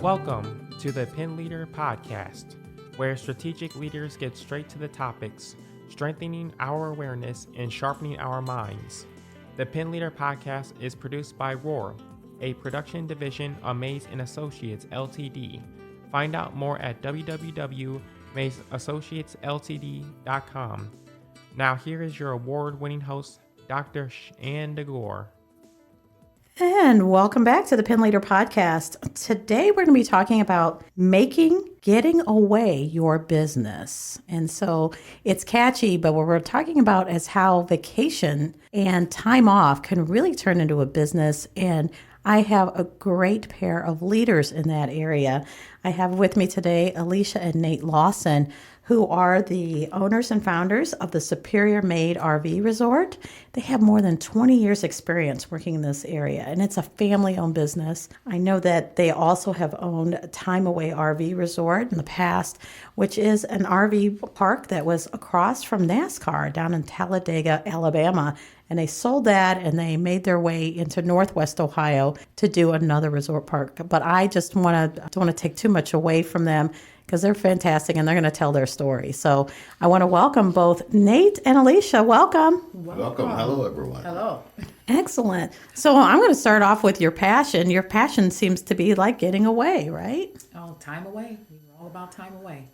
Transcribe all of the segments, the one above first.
Welcome to the Pen Leader Podcast, where strategic leaders get straight to the topics, strengthening our awareness and sharpening our minds. The Pen Leader Podcast is produced by Roar, a production division of Mays & Associates Ltd. Find out more at www.maysassociatesltd.com. Now here is your award-winning host, Dr. Shanda Gore. And welcome back to the Pen Leader Podcast. Today we're going to be talking about getting away your business. And so it's catchy, but what we're talking about is how vacation and time off can really turn into a business. And I have a great pair of leaders in that area. I have with me today Alicia and Nate Lawson, who are the owners and founders of the Superior Made RV Resort. They have more than 20 years experience working in this area, and it's a family-owned business. I know that they also have owned Time Away RV Resort in the past, which is an RV park that was across from NASCAR down in Talladega, Alabama. And they sold that and they made their way into Northwest Ohio to do another resort park. But I just don't want to take too much away from them because they're fantastic and they're going to tell their story. So I want to welcome both Nate and Alicia. Welcome. Welcome. Hello, everyone. Hello. Excellent. So I'm going to start off with your passion. Your passion seems to be like getting away, right? Oh, time away. We're all about time away.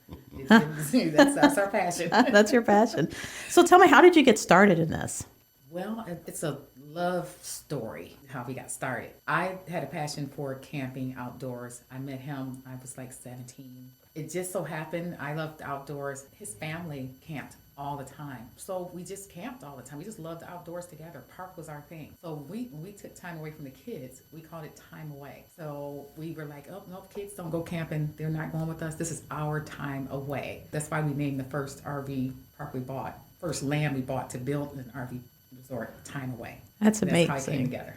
That's our passion. That's your passion. So tell me, how did you get started in this? Well, it's a love story, how we got started. I had a passion for camping outdoors. I met him, I was like 17. It just so happened I loved outdoors. His family camped all the time. So we just camped all the time. We just loved the outdoors together. Park was our thing. So we took time away from the kids. We called it time away. So we were like, oh, no, kids don't go camping. They're not going with us. This is our time away. That's why we named the first RV park we bought, first land we bought to build an RV resort, Time Away. That's amazing. That's how it came together.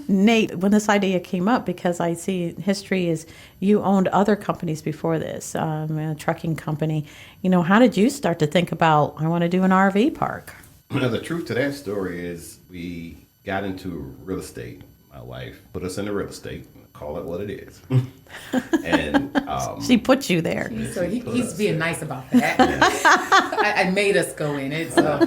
Nate, when this idea came up, because I see history is you owned other companies before this, a trucking company. You know, how did you start to think about, I want to do an RV park? Well, the truth to that story is we got into real estate. My wife put us into real estate. Call it what it is. And she put you there. He's being nice about that. I made us go in it. So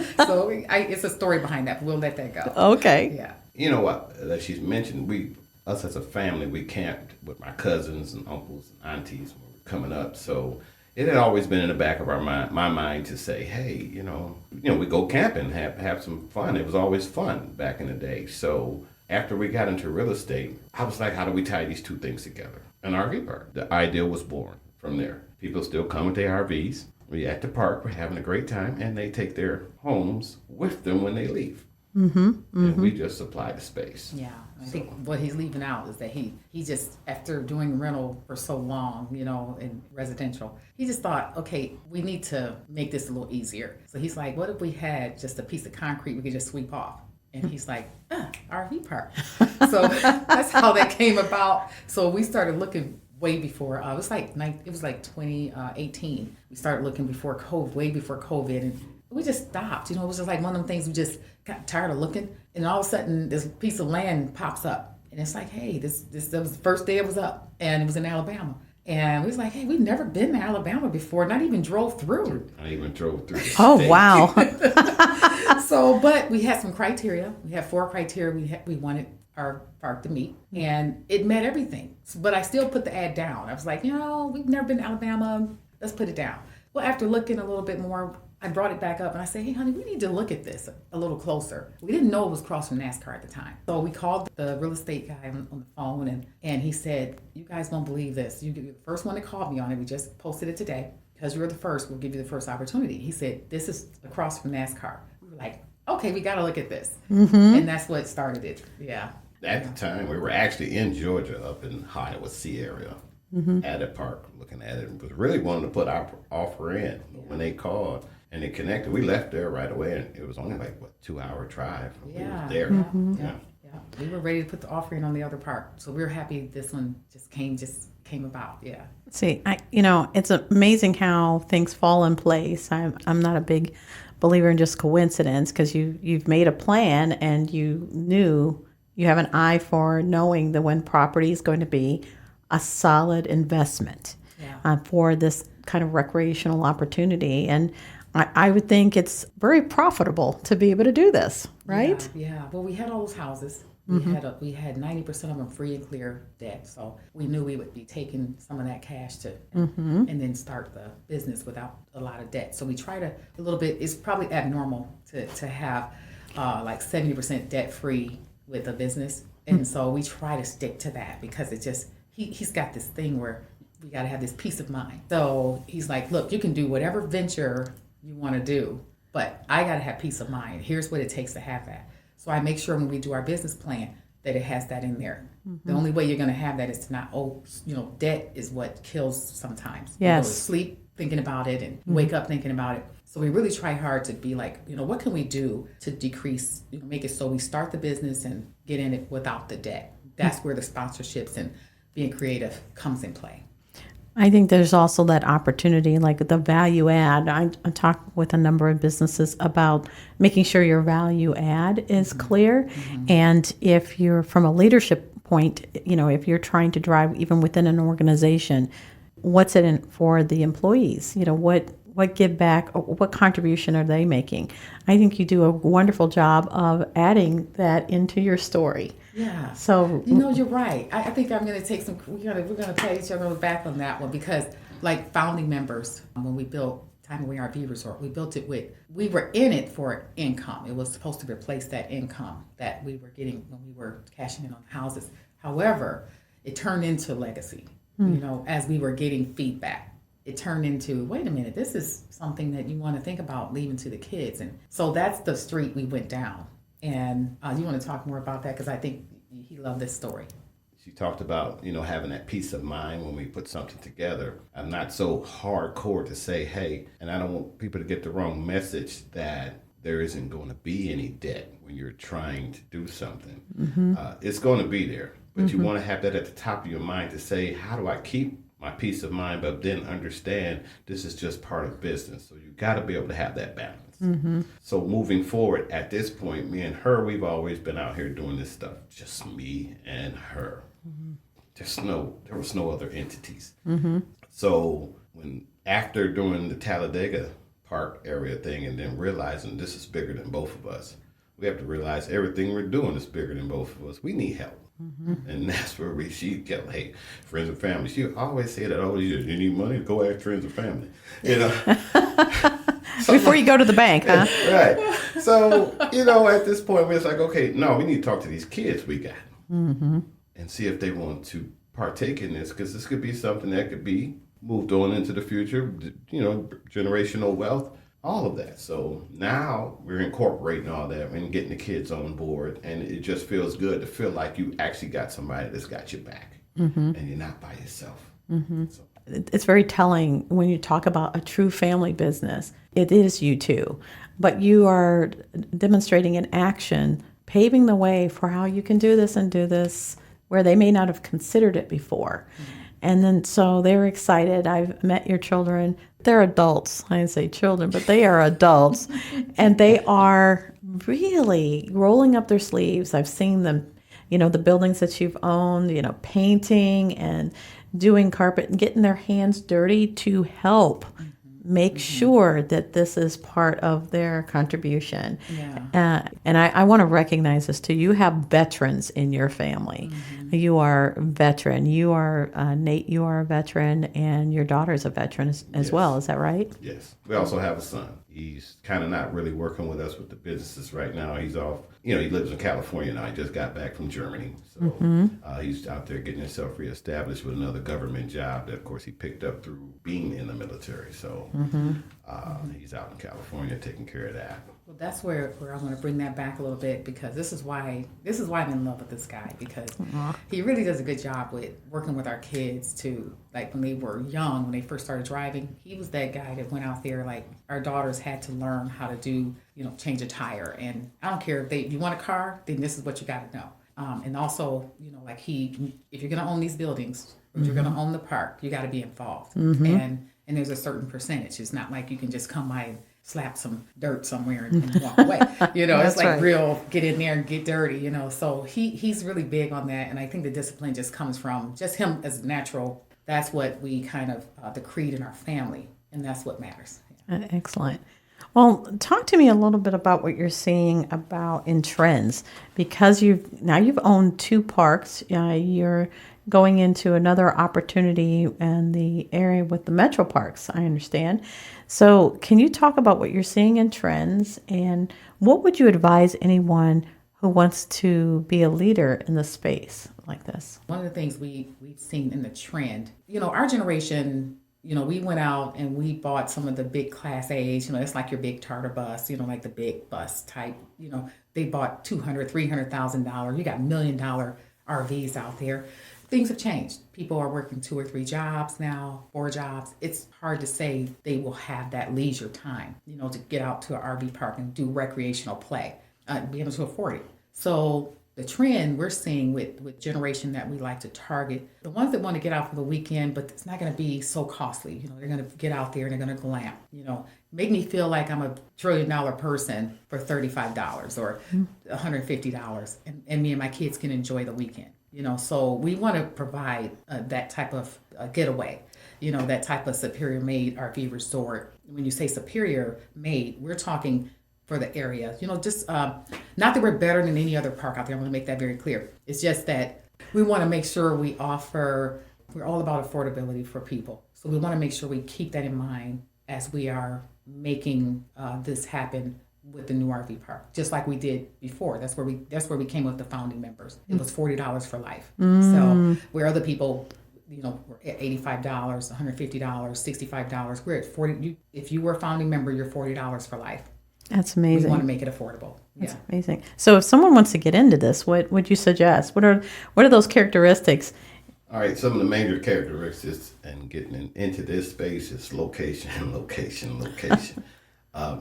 it's a story behind that. We'll let that go. Okay. Yeah. You know what? As she's mentioned, us as a family, we camped with my cousins and uncles and aunties when we were coming up. So it had always been in the back of my mind to say, hey, you know, we go camping, have some fun. It was always fun back in the day. So after we got into real estate, I was like, how do we tie these two things together? An RV park. The idea was born from there. People still come with their RVs. We at the park, we're having a great time, and they take their homes with them when they leave. And we just supply the space. Yeah, I think what he's leaving out is that he just, after doing rental for so long, in residential, he just thought, okay, we need to make this a little easier. So he's like, what if we had just a piece of concrete we could just sweep off? And he's like, RV park. So that's how that came about. So we started looking way before. It was like 2018. We started looking before COVID, way before COVID, and we just stopped. It was just like one of them things we just got tired of looking. And all of a sudden, this piece of land pops up, and it's like, hey, this that was the first day it was up, and it was in Alabama. And we was like, hey, we've never been to Alabama before, not even drove through. I even drove through. Oh, wow. So, but we had some criteria. We had 4 criteria we wanted our park to meet, and it met everything. But I still put the ad down. I was like, we've never been to Alabama. Let's put it down. Well, after looking a little bit more, I brought it back up and I said, hey, honey, we need to look at this a little closer. We didn't know it was across from NASCAR at the time. So we called the real estate guy on the phone, and he said, you guys won't believe this. You're the first one that called me on it. We just posted it today. Because you're the first, we'll give you the first opportunity. He said, this is across from NASCAR. We were like, okay, we got to look at this. And that's what started it. Yeah. At the time, we were actually in Georgia, up in Iowa Sea area, at a park, looking at it. But really wanted to put our offer in. When they called and they connected, we left there right away, and it was only like, 2-hour drive. Yeah. We were there. Yeah. We were ready to put the offer in on the other park. So we were happy this one just came about. Yeah. See, it's amazing how things fall in place. I'm not a big believer in just coincidence, because you've made a plan and you knew You have an eye for knowing that when property is going to be a solid investment for this kind of recreational opportunity. And I would think it's very profitable to be able to do this, right? Yeah. Well, we had all those houses. We had 90% of them free and clear debt. So we knew we would be taking some of that cash to and then start the business without a lot of debt. So we try to a little bit. It's probably abnormal to have like 70% debt free with a business, and so we try to stick to that because it just he's got this thing where we got to have this peace of mind. So he's like, look, you can do whatever venture you want to do, but I got to have peace of mind. Here's what it takes to have that. So I make sure when we do our business plan that it has that in there. The only way you're going to have that is to not, debt is what kills sometimes. Yes. You sleep thinking about it and wake up thinking about it. So we really try hard to be like, what can we do to decrease, make it so we start the business and get in it without the debt. That's where the sponsorships and being creative comes in play. I think there's also that opportunity, like the value add. I talk with a number of businesses about making sure your value add is clear. And if you're from a leadership point, if you're trying to drive even within an organization, what's it in for the employees? What give back, what contribution are they making? I think you do a wonderful job of adding that into your story. Yeah. So you're right. I think I'm going to take some. We're going to pat each other back on that one because, like founding members, when we built Time Away RV Resort, we built it we were in it for income. It was supposed to replace that income that we were getting when we were cashing in on houses. However, it turned into legacy. As we were getting feedback. It turned into, wait a minute, this is something that you want to think about leaving to the kids. And so that's the street we went down. And you want to talk more about that? Because I think he loved this story. She talked about, having that peace of mind when we put something together. I'm not so hardcore to say, hey, and I don't want people to get the wrong message that there isn't going to be any debt when you're trying to do something. It's going to be there. But you want to have that at the top of your mind to say, how do I keep my peace of mind, but then understand this is just part of business. So you got to be able to have that balance. So moving forward, at this point, me and her, we've always been out here doing this stuff. Just me and her. There was no other entities. So after doing the Talladega Park area thing and then realizing this is bigger than both of us, we have to realize everything we're doing is bigger than both of us. We need help. And that's where she kept, hey, friends and family. She always said that all these years, you need money, go ask friends and family. Before you go to the bank, huh? Right. So, at this point, we're like, okay, no, we need to talk to these kids we got and see if they want to partake in this, because this could be something that could be moved on into the future, generational wealth. All of that. So now we're incorporating all that and getting the kids on board, and it just feels good to feel like you actually got somebody that's got your back and you're not by yourself. So. It's very telling when you talk about a true family business. It is you two, but you are demonstrating in action, paving the way for how you can do this and do this where they may not have considered it before. And then so they're excited. I've met your children. They're adults. I didn't say children, but they are adults. And they are really rolling up their sleeves. I've seen them, the buildings that you've owned, painting and doing carpet and getting their hands dirty to help make sure that this is part of their contribution. Yeah. And I want to recognize this too. You have veterans in your family. You are a veteran. You are, Nate, you are a veteran, and your daughter's a veteran as well. Is that right? Yes. We also have a son. He's kind of not really working with us with the businesses right now. He's off. He lives in California now. He just got back from Germany. So he's out there getting himself reestablished with another government job that, of course, he picked up through being in the military. So he's out in California taking care of that. Well, that's where I want to bring that back a little bit, because this is why I'm in love with this guy, because he really does a good job with working with our kids to, like when they were young, when they first started driving, he was that guy that went out there, like our daughters had to learn how to do, change a tire. And I don't care if you want a car, then this is what you got to know. And also, like if you're going to own these buildings, if you're going to own the park, you got to be involved. And there's a certain percentage. It's not like you can just come by and slap some dirt somewhere and walk away. It's like right. real get in there and get dirty. So he's really big on that, and I think the discipline just comes from just him as natural. That's what we kind of decreed in our family, and that's what matters. Excellent. Well, talk to me a little bit about what you're seeing about in trends, because you've owned 2 parks. You're going into another opportunity in the area with the metro parks, I understand. So can you talk about what you're seeing in trends, and what would you advise anyone who wants to be a leader in the space like this? One of the things we've seen in the trend, our generation, we went out and we bought some of the big Class A's, it's like your big charter bus, like the big bus type, they bought $200,000, $300,000. You got $1 million RVs out there. Things have changed. People are working 2 or 3 jobs now, 4 jobs. It's hard to say they will have that leisure time, to get out to an RV park and do recreational play, be able to afford it. So the trend we're seeing with generation that we like to target, the ones that want to get out for the weekend, but it's not going to be so costly. They're going to get out there and they're going to glam, make me feel like I'm a $1 trillion person for $35 or $150, and me and my kids can enjoy the weekend. So we want to provide that type of getaway, that type of superior made RV resort. When you say superior made, we're talking for the area, just not that we're better than any other park out there. I want to make that very clear. It's just that we want to make sure we're all about affordability for people. So we want to make sure we keep that in mind as we are making this happen with the new RV park, just like we did before. That's where we came with the founding members. It was $40 for life. So where other people, were at $85, $150, $65, we're at $40. If you were a founding member, you're $40 for life. That's amazing. We want to make it affordable. That's amazing. So if someone wants to get into this, what would you suggest? What are those characteristics? All right, some of the major characteristics and getting into this space is location, location, location.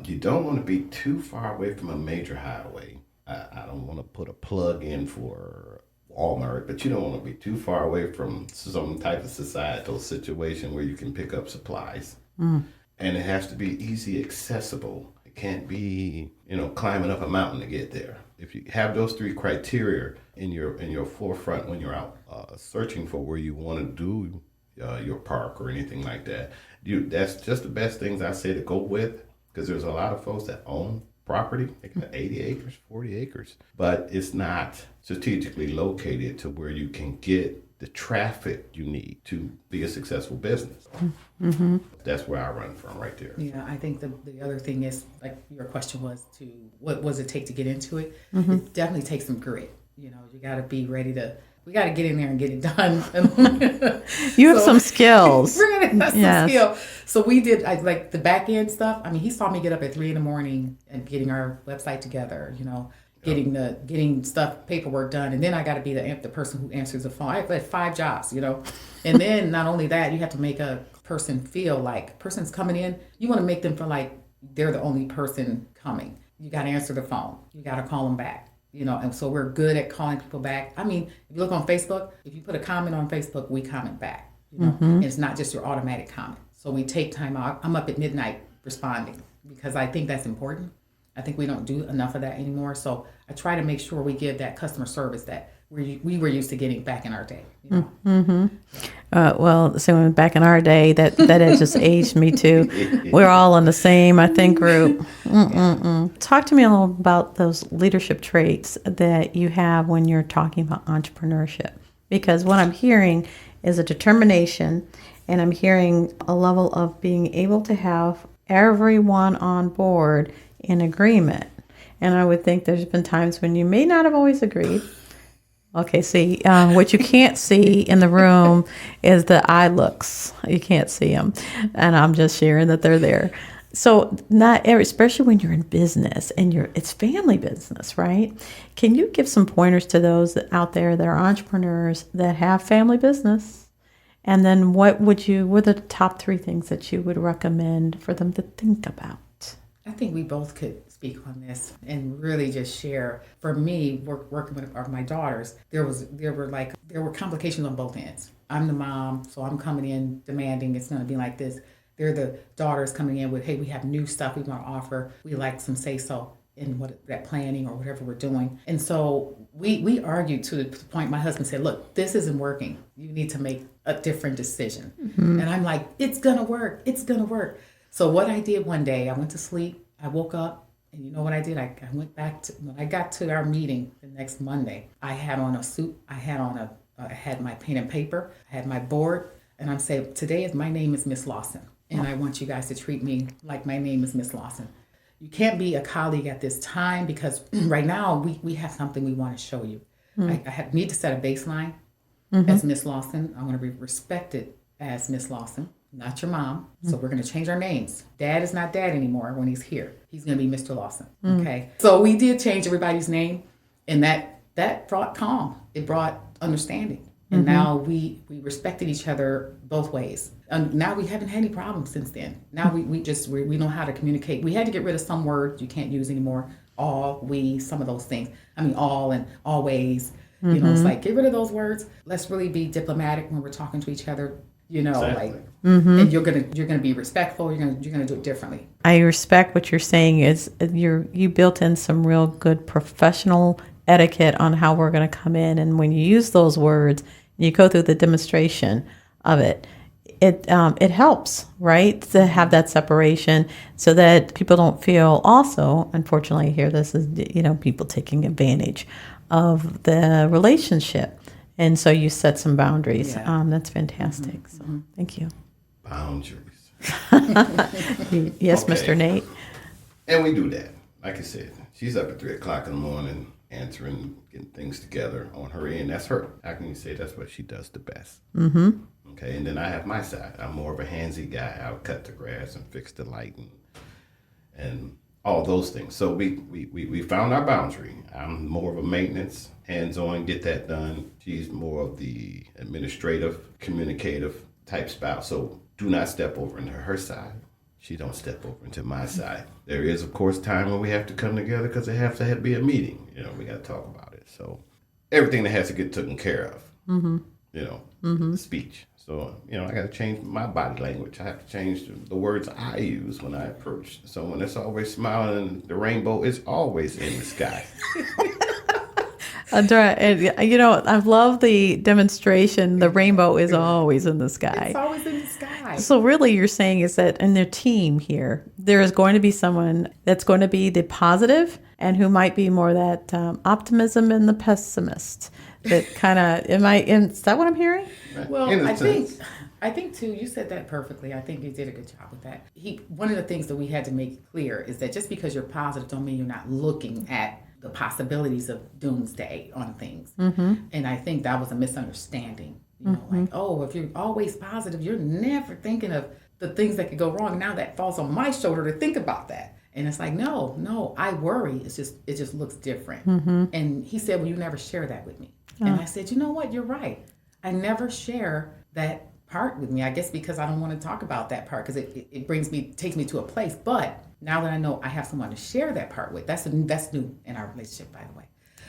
You don't want to be too far away from a major highway. I don't want to put a plug in for Walmart, but you don't want to be too far away from some type of societal situation where you can pick up supplies. And it has to be easy accessible. It can't be, climbing up a mountain to get there. If you have those 3 criteria in your forefront when you're out searching for where you want to do your park or anything like that, that's just the best things I say to go with. Because there's a lot of folks that own property. They got 80 acres, 40 acres. But it's not strategically located to where you can get the traffic you need to be a successful business. Mm-hmm. That's where I run from right there. Yeah, I think the other thing is, like your question was, to what does it take to get into it? Mm-hmm. It definitely takes some grit. You got to be ready to. We got to get in there and get it done. You have some skills. We're going to have some skill. So we did, like the back end stuff. I mean, he saw me get up at 3 a.m. and getting our website together, getting paperwork done. And then I got to be the person who answers the phone. I had 5 jobs, And then not only that, you have to make a person feel like person's coming in. You want to make them feel like they're the only person coming. You got to answer the phone. You got to call them back. And so we're good at calling people back. I mean, if you look on Facebook, if you put a comment on Facebook, we comment back. And it's not just your automatic comment. So we take time out. I'm up at midnight responding because I think that's important. I think we don't do enough of that anymore. So I try to make sure we give that customer service that we were used to getting back in our day. So back in our day, that had just aged me too. We're all in the same, I think, group. Talk to me a little about those leadership traits that you have when you're talking about entrepreneurship. Because what I'm hearing is a determination, and I'm hearing a level of being able to have everyone on board in agreement. And I would think there's been times when you may not have always agreed. Okay, see, what you can't see in the room is the eye looks. You can't see them. And I'm just sharing that they're there. So especially when you're in business and it's family business, right? Can you give some pointers to those out there that are entrepreneurs that have family business? And then what are the top 3 things that you would recommend for them to think about? I think we both could speak on this and really just share. For me, working with my daughters, there were complications on both ends. I'm the mom, so I'm coming in demanding it's going to be like this. They're the daughters coming in with, hey, we have new stuff we want to offer. We like some say-so in what that planning or whatever we're doing. And so we argued to the point my husband said, look, this isn't working. You need to make a different decision. And I'm like, it's going to work. It's going to work. So what I did one day, I went to sleep. I woke up, and you know what I did? I went back to, when I got to our meeting the next Monday, I had on a suit. I had my pen and paper. I had my board. And I'm saying, today my name is Miss Lawson. And I want you guys to treat me like my name is Miss Lawson. You can't be a colleague at this time because right now we have something we want to show you. I need to set a baseline as Miss Lawson. I want to be respected as Miss Lawson, not your mom. So we're going to change our names. Dad is not Dad anymore when he's here. He's going to be Mr. Lawson. Okay. So we did change everybody's name, and that brought calm. It brought understanding. And now we respected each other both ways. And now we haven't had any problems since then. Now we know how to communicate. We had to get rid of some words you can't use anymore. All, we, some of those things. I mean, all and always. You know, it's like, get rid of those words. Let's really be diplomatic when we're talking to each other. You know, Exactly. like, and you're gonna be respectful. You're gonna do it differently. I respect what you're saying is you built in some real good professional etiquette on how we're going to come in, and when you use those words, you go through the demonstration of it. It helps, right, to have that separation so that people don't feel. Also, unfortunately, here this is people taking advantage of the relationship, and so you set some boundaries. Yeah. That's fantastic. So thank you. Boundaries. Yes, Okay. Mr. Nate. And we do that. Like I said, she's up at 3 o'clock in the morning, answering, getting things together on her end. That's her. How can you say that's what she does the best? Okay, and then I have my side. I'm more of a handsy guy. I'll cut the grass and fix the lighting and all those things. So we found our boundary. I'm more of a maintenance, hands-on, get that done. She's more of the administrative, communicative type spouse. So do not step over into her side. She don't step over into my side. There is, of course, time when we have to come together because there has to be a meeting. We got to talk about it. So everything that has to get taken care of, the speech. So, I got to change my body language. I have to change the words I use when I approach someone that's always smiling. The rainbow is always in the sky. That's right. And, I love the demonstration. The rainbow is always in the sky. It's always in the sky. So really you're saying is that in their team here, there is going to be someone that's going to be the positive and who might be more that optimism and the pessimist. That kind of, is that what I'm hearing? Well, I think too, you said that perfectly. I think you did a good job with that. One of the things that we had to make clear is that just because you're positive don't mean you're not looking at the possibilities of doomsday on things. And I think that was a misunderstanding. Like, oh, if you're always positive, you're never thinking of the things that could go wrong. Now that falls on my shoulder to think about that. And it's like, no, I worry. It just looks different. And he said, well, you never share that with me. And I said, you know what? You're right. I never share that part with me. I guess because I don't want to talk about that part because it takes me to a place. But now that I know I have someone to share that part with, that's new in our relationship, by the way.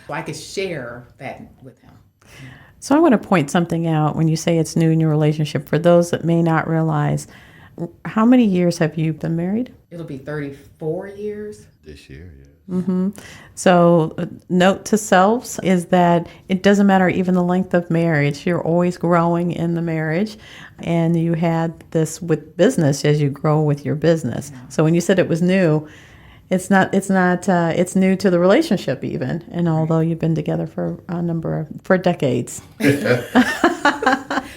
So I could share that with him. So I want to point something out when you say it's new in your relationship. For those that may not realize, how many years have you been married? It'll be 34 years. This year, yeah. So note to selves is that it doesn't matter even the length of marriage. You're always growing in the marriage. And you had this with business as you grow with your business. So when you said it was new, it's new to the relationship even. And although you've been together for for decades. It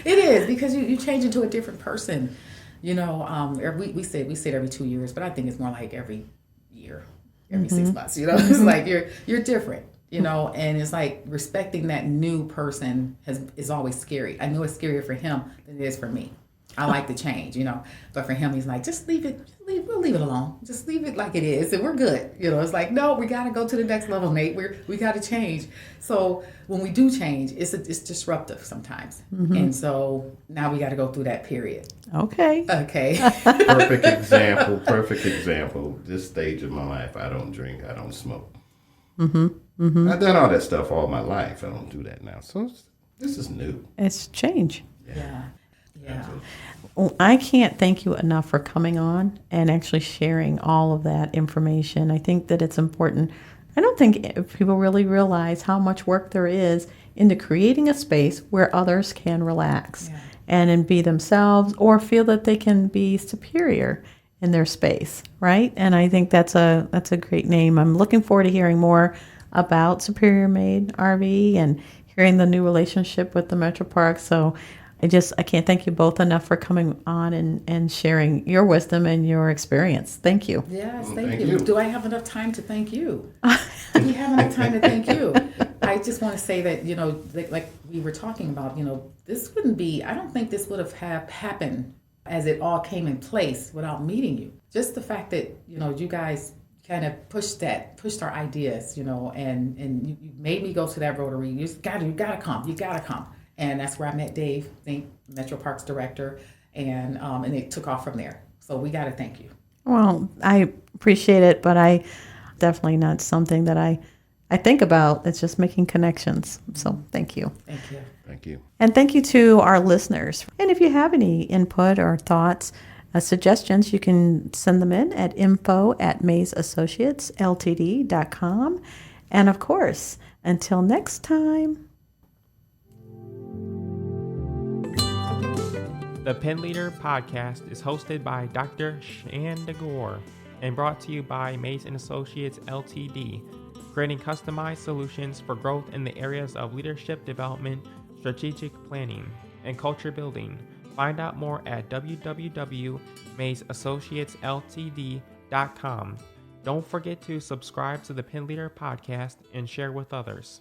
is because you change into a different person. We say it every 2 years, but I think it's more like every year. Every 6 months, it's like you're different, and it's like respecting that new person is always scary. I know it's scarier for him than it is for me. I like the change, but for him, he's like, just leave it. We'll leave it alone. Just leave it like it is, and we're good. It's like, no, we got to go to the next level, Nate. We got to change. So when we do change, it's disruptive sometimes, and so now we got to go through that period. Okay. Perfect example. This stage of my life, I don't drink, I don't smoke. I've done all that stuff all my life. I don't do that now. So this is new. It's change. Yeah. Yeah. Absolutely. Well, I can't thank you enough for coming on and actually sharing all of that information. I think that it's important. I don't think people really realize how much work there is into creating a space where others can relax Yeah. and be themselves or feel that they can be superior in their space, right? And I think that's a great name. I'm looking forward to hearing more about Superior Made RV and hearing the new relationship with the Metro Park. So I can't thank you both enough for coming on and sharing your wisdom and your experience. Thank you. Yes, Well, thank thank you. you. Do I have enough time to thank you? Do we have enough time to thank you? I just want to say that, like we were talking about, this wouldn't be, I don't think this would have happened as it all came in place without meeting you. Just the fact that, you guys kind of pushed our ideas, and you made me go to that Rotary. You gotta come. And that's where I met Dave, Metro Parks director, and it took off from there. So we got to thank you. Well, I appreciate it, but I definitely not something that I think about. It's just making connections. So thank you. Thank you. Thank you. And thank you to our listeners. And if you have any input or thoughts, suggestions, you can send them in at info@mazeassociatesltd.com. And of course, until next time. The Pen Leader podcast is hosted by Dr. Shanda Gore and brought to you by Maze and Associates Ltd, creating customized solutions for growth in the areas of leadership development, strategic planning, and culture building. Find out more at www.mazeassociatesltd.com. Don't forget to subscribe to the Pen Leader podcast and share with others.